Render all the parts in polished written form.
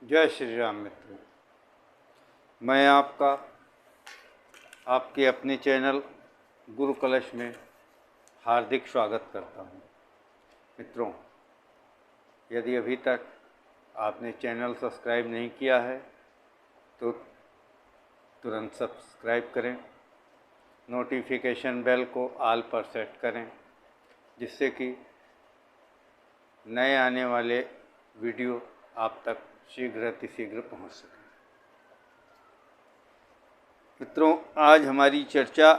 जय श्री राम मित्रों। मैं आपके अपने चैनल गुरु कलश में हार्दिक स्वागत करता हूं। मित्रों, यदि अभी तक आपने चैनल सब्सक्राइब नहीं किया है तो तुरंत सब्सक्राइब करें, नोटिफिकेशन बेल को ऑल पर सेट करें, जिससे कि नए आने वाले वीडियो आप तक शीघ्र अतिशीघ्र पहुंच सके। मित्रों, आज हमारी चर्चा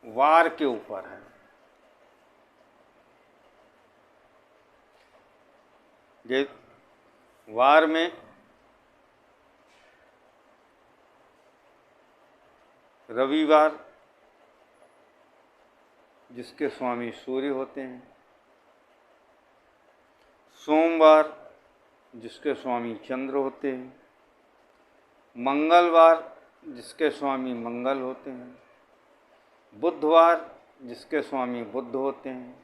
वार के ऊपर है। ये वार में रविवार जिसके स्वामी सूर्य होते हैं, सोमवार जिसके स्वामी चंद्र होते हैं, मंगलवार जिसके स्वामी मंगल होते हैं, बुधवार जिसके स्वामी बुध होते हैं,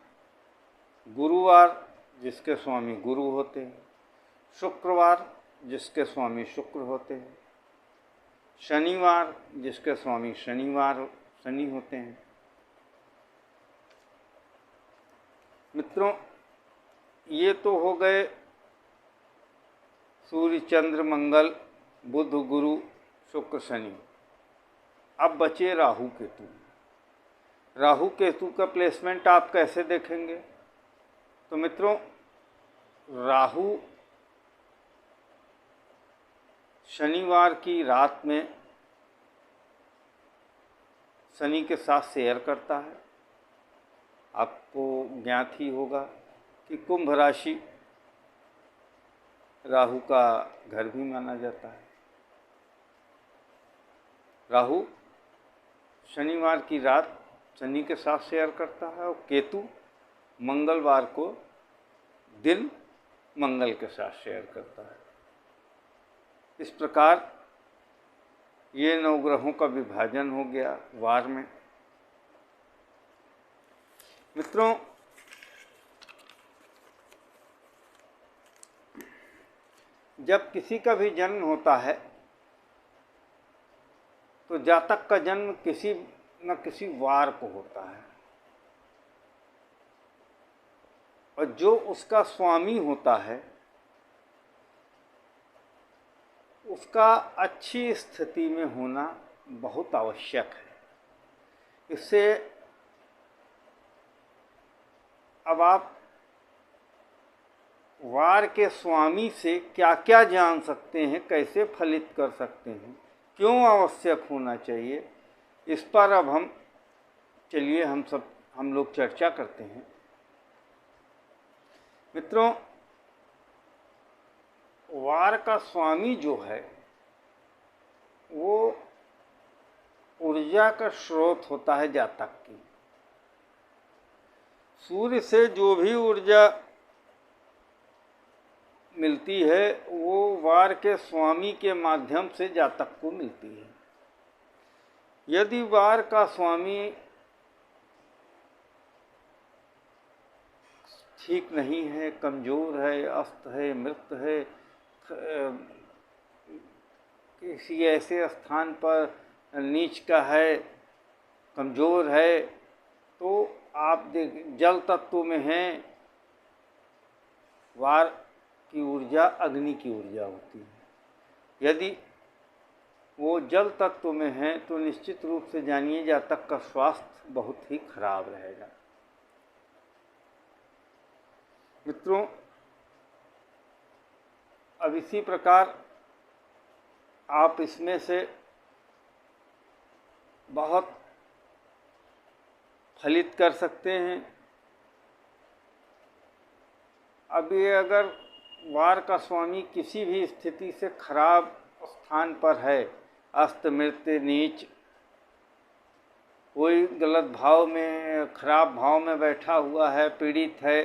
गुरुवार जिसके स्वामी गुरु होते हैं, शुक्रवार जिसके स्वामी शुक्र होते हैं, शनिवार जिसके स्वामी शनि होते हैं। मित्रों, ये तो हो गए सूर्य चंद्र मंगल बुध गुरु शुक्र शनि। अब बचे राहु केतु। राहु केतु का प्लेसमेंट आप कैसे देखेंगे? तो मित्रों, राहु शनिवार की रात में शनि के साथ शेयर करता है। आपको ज्ञात ही होगा कि कुंभ राशि राहु का घर भी माना जाता है। राहु शनिवार की रात शनि के साथ शेयर करता है और केतु मंगलवार को दिन मंगल के साथ शेयर करता है। इस प्रकार ये नवग्रहों का विभाजन हो गया वार में। मित्रों, जब किसी का भी जन्म होता है तो जातक का जन्म किसी न किसी वार को होता है, और जो उसका स्वामी होता है उसका अच्छी स्थिति में होना बहुत आवश्यक है। इससे अब आप वार के स्वामी से क्या क्या जान सकते हैं, कैसे फलित कर सकते हैं, क्यों आवश्यक होना चाहिए, इस पर अब चलिए हम लोग चर्चा करते हैं। मित्रों, वार का स्वामी जो है वो ऊर्जा का स्रोत होता है जातक की। सूर्य से जो भी ऊर्जा मिलती है वो वार के स्वामी के माध्यम से जातक को मिलती है। यदि वार का स्वामी ठीक नहीं है, कमजोर है, अस्त है, मृत है, किसी ऐसे स्थान पर नीच का है, कमजोर है, तो आप जल तत्व में हैं। वार की ऊर्जा अग्नि की ऊर्जा होती है। यदि वो जल तत्व में है तो निश्चित रूप से जानिए जातक का स्वास्थ्य बहुत ही खराब रहेगा। मित्रों, अब इसी प्रकार आप इसमें से बहुत फलित कर सकते हैं। अब ये अगर वार का स्वामी किसी भी स्थिति से खराब स्थान पर है, अस्त मृत्य नीच, कोई गलत भाव में, खराब भाव में बैठा हुआ है, पीड़ित है,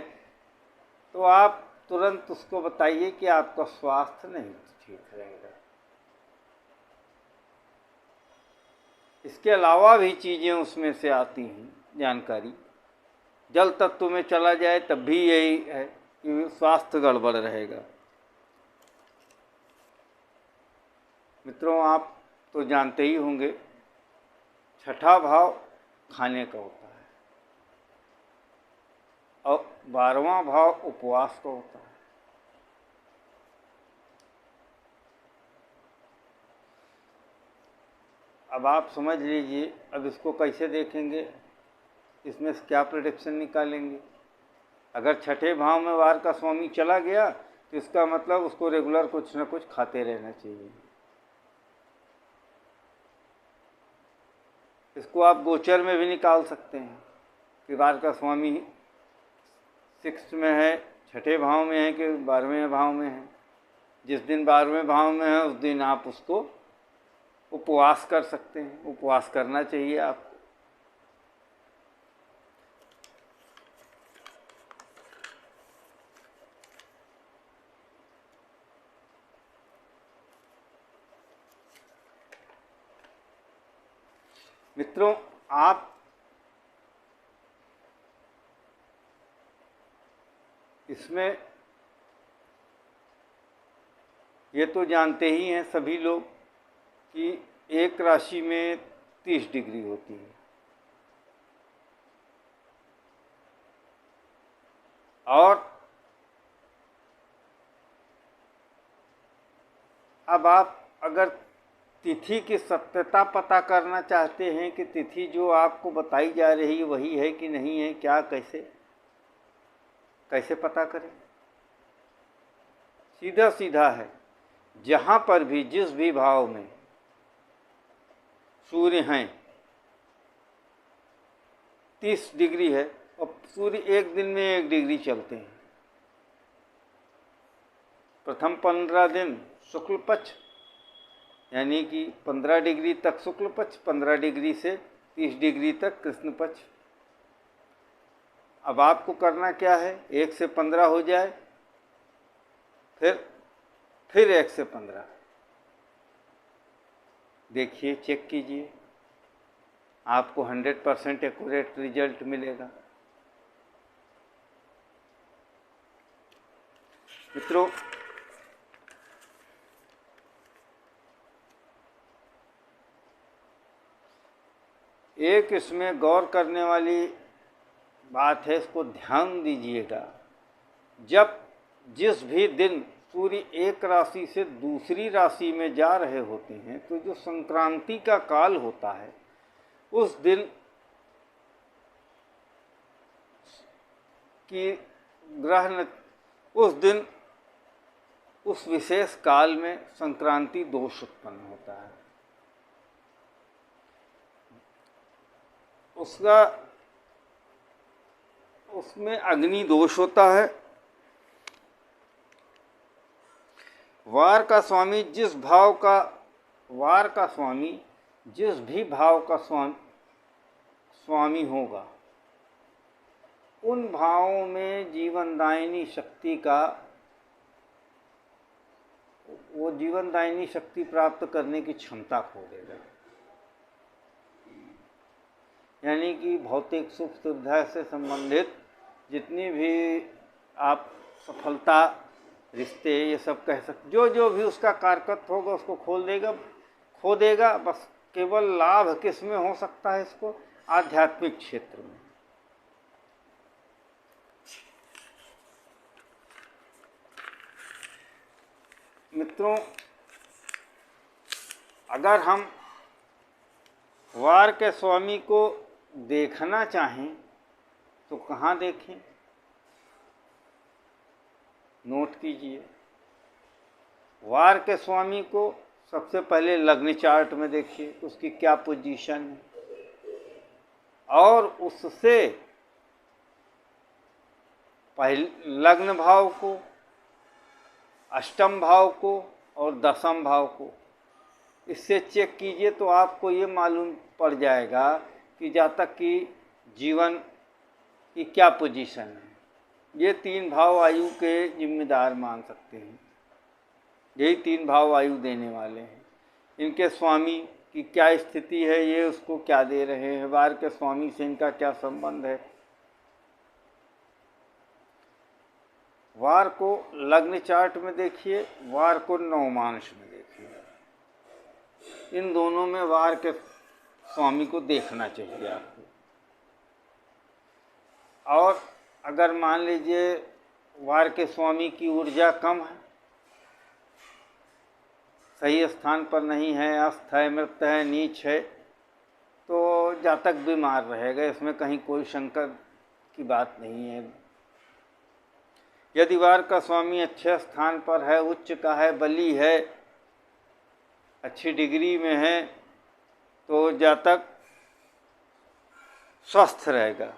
तो आप तुरंत उसको बताइए कि आपका स्वास्थ्य नहीं ठीक रहेगा। इसके अलावा भी चीज़ें उसमें से आती हैं जानकारी। जल तत्व में चला जाए तब भी यही है, कि स्वास्थ्य गड़बड़ रहेगा। मित्रों, आप तो जानते ही होंगे, छठा भाव खाने का होता है और 12वां भाव उपवास का होता है। अब आप समझ लीजिए, अब इसको कैसे देखेंगे, इसमें से क्या प्रेडिक्शन निकालेंगे। अगर छठे भाव में वार का स्वामी चला गया तो इसका मतलब उसको रेगुलर कुछ न कुछ खाते रहना चाहिए। इसको आप गोचर में भी निकाल सकते हैं कि वार का स्वामी 6 में है, छठे भाव में है कि 12वें भाव में है। जिस दिन 12वें भाव में है उस दिन आप उसको उपवास कर सकते हैं, उपवास करना चाहिए आपको। मित्रों, आप इसमें ये तो जानते ही हैं सभी लोग कि एक राशि में 30 डिग्री होती है और अब आप अगर तिथि की सत्यता पता करना चाहते हैं कि तिथि जो आपको बताई जा रही है वही है कि नहीं है, क्या कैसे पता करें। सीधा सीधा है, जहाँ पर भी जिस भी भाव में सूर्य हैं 30 डिग्री है और सूर्य एक दिन में 1 डिग्री चलते हैं। प्रथम 15 दिन शुक्ल पक्ष यानी कि 15 डिग्री तक शुक्ल पक्ष, 15 डिग्री से 30 डिग्री तक कृष्ण पक्ष। अब आपको करना क्या है, 1 से 15 हो जाए, फिर 1 से 15 देखिए, चेक कीजिए, आपको 100% एक्यूरेट रिजल्ट मिलेगा। मित्रों, एक इसमें गौर करने वाली बात है, इसको ध्यान दीजिएगा। जब जिस भी दिन सूर्य एक राशि से दूसरी राशि में जा रहे होते हैं तो जो संक्रांति का काल होता है उस दिन की उस दिन उस विशेष काल में संक्रांति दोष उत्पन्न होता है। उसमें अग्नि दोष होता है। वार का स्वामी जिस भी भाव का स्वामी होगा उन भावों में जीवनदायिनी शक्ति प्राप्त करने की क्षमता खो देगा। यानी कि भौतिक सुख सुविधा से संबंधित जितनी भी आप सफलता, रिश्ते, ये सब कह सकते, जो भी उसका कारकत्व होगा उसको खो देगा। बस केवल लाभ किस में हो सकता है इसको, आध्यात्मिक क्षेत्र में। मित्रों, अगर हम वार के स्वामी को देखना चाहें तो कहाँ देखें, नोट कीजिए। वार के स्वामी को सबसे पहले लग्न चार्ट में देखिए, उसकी क्या पोजीशन है, और उससे पहले लग्न भाव को, अष्टम भाव को और दशम भाव को इससे चेक कीजिए तो आपको ये मालूम पड़ जाएगा कि जातक की जीवन की क्या पोजीशन है। ये 3 भाव आयु के जिम्मेदार मान सकते हैं, यही 3 भाव आयु देने वाले हैं। इनके स्वामी की क्या स्थिति है, ये उसको क्या दे रहे हैं, वार के स्वामी से इनका क्या संबंध है। वार को लग्न चार्ट में देखिए, वार को नवमांश में देखिए। इन दोनों में वार के स्वामी को देखना चाहिए आपको। और अगर मान लीजिए वार के स्वामी की ऊर्जा कम है, सही स्थान पर नहीं है, अस्त है, मृत है, नीच है, तो जातक बीमार रहेगा, इसमें कहीं कोई शंका की बात नहीं है। यदि वार का स्वामी अच्छे स्थान पर है, उच्च का है, बली है, अच्छी डिग्री में है, तो जातक स्वस्थ रहेगा।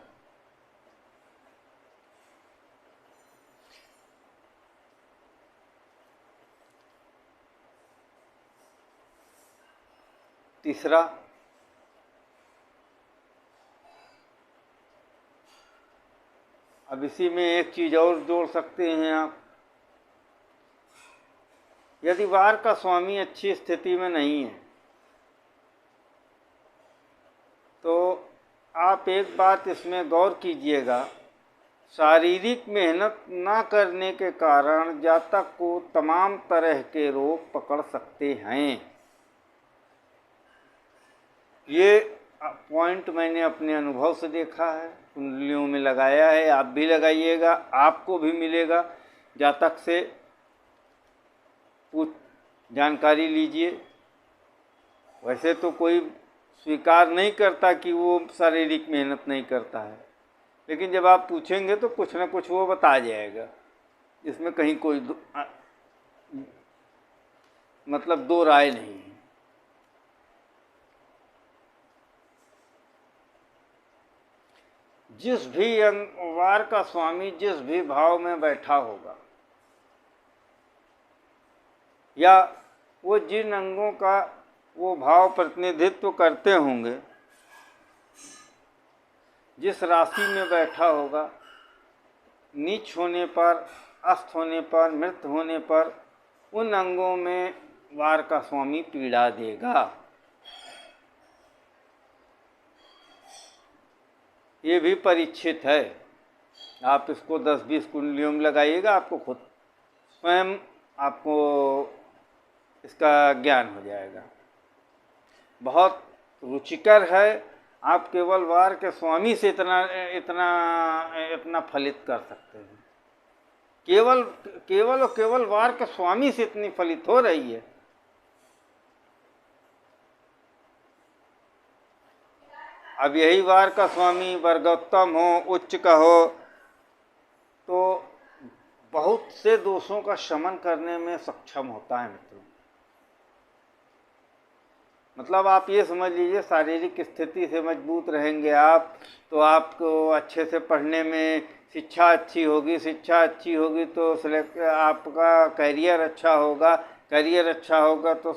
तीसरा, अब इसी में एक चीज और जोड़ सकते हैं आप। यदि वार का स्वामी अच्छी स्थिति में नहीं है, तो आप एक बात इसमें गौर कीजिएगा, शारीरिक मेहनत ना करने के कारण जातक को तमाम तरह के रोग पकड़ सकते हैं। ये पॉइंट मैंने अपने अनुभव से देखा है, कुंडलियों में लगाया है, आप भी लगाइएगा, आपको भी मिलेगा। जातक से कुछ जानकारी लीजिए। वैसे तो कोई स्वीकार नहीं करता कि वो शारीरिक मेहनत नहीं करता है, लेकिन जब आप पूछेंगे तो कुछ ना कुछ वो बता जाएगा। इसमें कहीं कोई मतलब दो राय नहीं है। जिस भी वार का स्वामी जिस भी भाव में बैठा होगा, या वो जिन अंगों का वो भाव प्रतिनिधित्व करते होंगे, जिस राशि में बैठा होगा, नीच होने पर, अस्त होने पर, मृत होने पर, उन अंगों में वार का स्वामी पीड़ा देगा। ये भी परीक्षित है। आप इसको 10-20 कुंडलियों में लगाइएगा, आपको खुद स्वयं आपको इसका ज्ञान हो जाएगा। बहुत रुचिकर है। आप केवल वार के स्वामी से इतना फलित कर सकते हैं। केवल वार के स्वामी से इतनी फलित हो रही है। अब यही वार का स्वामी वर्गोत्तम हो, उच्च का हो, तो बहुत से दोषों का शमन करने में सक्षम होता है मित्रों। मतलब आप ये समझ लीजिए, शारीरिक स्थिति से मजबूत रहेंगे आप, तो आपको अच्छे से पढ़ने में शिक्षा अच्छी होगी, शिक्षा अच्छी होगी तो आपका करियर अच्छा होगा, करियर अच्छा होगा तो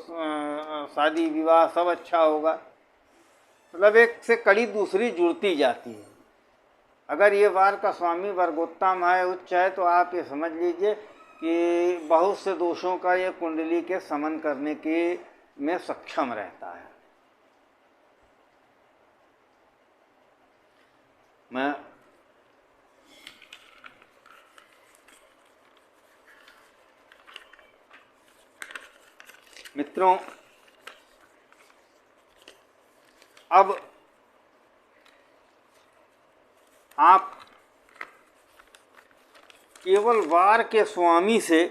शादी विवाह सब अच्छा होगा। मतलब एक से कड़ी दूसरी जुड़ती जाती है। अगर ये वार का स्वामी वर्गोत्तम है, उच्च है, तो आप ये समझ लीजिए कि बहुत से दोषों का ये कुंडली के समन करने के में सक्षम रहता है। मैं मित्रों, अब आप केवल वार के स्वामी से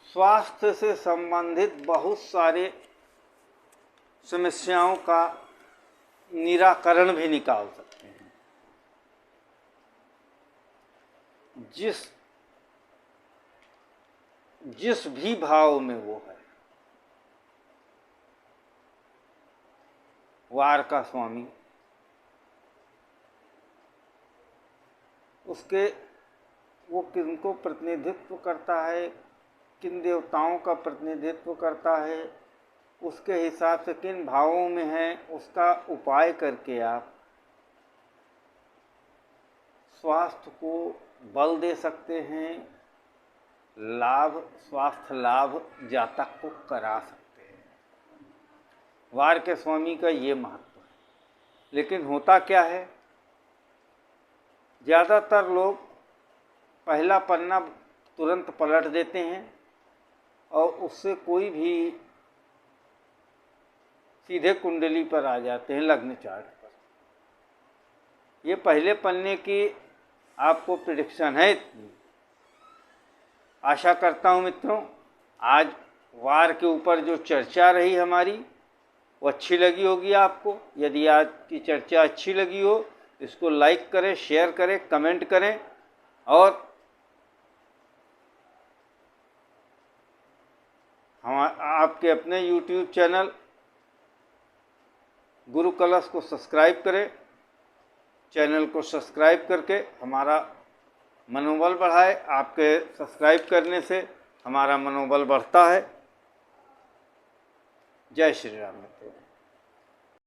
स्वास्थ्य से संबंधित बहुत सारे समस्याओं का निराकरण भी निकाल सकते हैं। जिस भी भाव में वो है, वार का स्वामी, उसके वो किनको प्रतिनिधित्व करता है, किन देवताओं का प्रतिनिधित्व करता है, उसके हिसाब से किन भावों में है, उसका उपाय करके आप स्वास्थ्य को बल दे सकते हैं, स्वास्थ्य लाभ जातक को करा सकते हैं। वार के स्वामी का ये महत्व है। लेकिन होता क्या है, ज़्यादातर लोग पहला पन्ना तुरंत पलट देते हैं और उससे कोई भी सीधे कुंडली पर आ जाते हैं, लग्न चार्ट पर। ये पहले पन्ने की आपको प्रेडिक्शन है इतनी। आशा करता हूँ मित्रों, आज वार के ऊपर जो चर्चा रही हमारी वो अच्छी लगी होगी आपको। यदि आज की चर्चा अच्छी लगी हो, इसको लाइक करें, शेयर करें, कमेंट करें और हम आपके अपने YouTube चैनल गुरु कलश को सब्सक्राइब करें। चैनल को सब्सक्राइब करके हमारा मनोबल बढ़ाए। आपके सब्सक्राइब करने से हमारा मनोबल बढ़ता है। जय श्री राम मित्रों।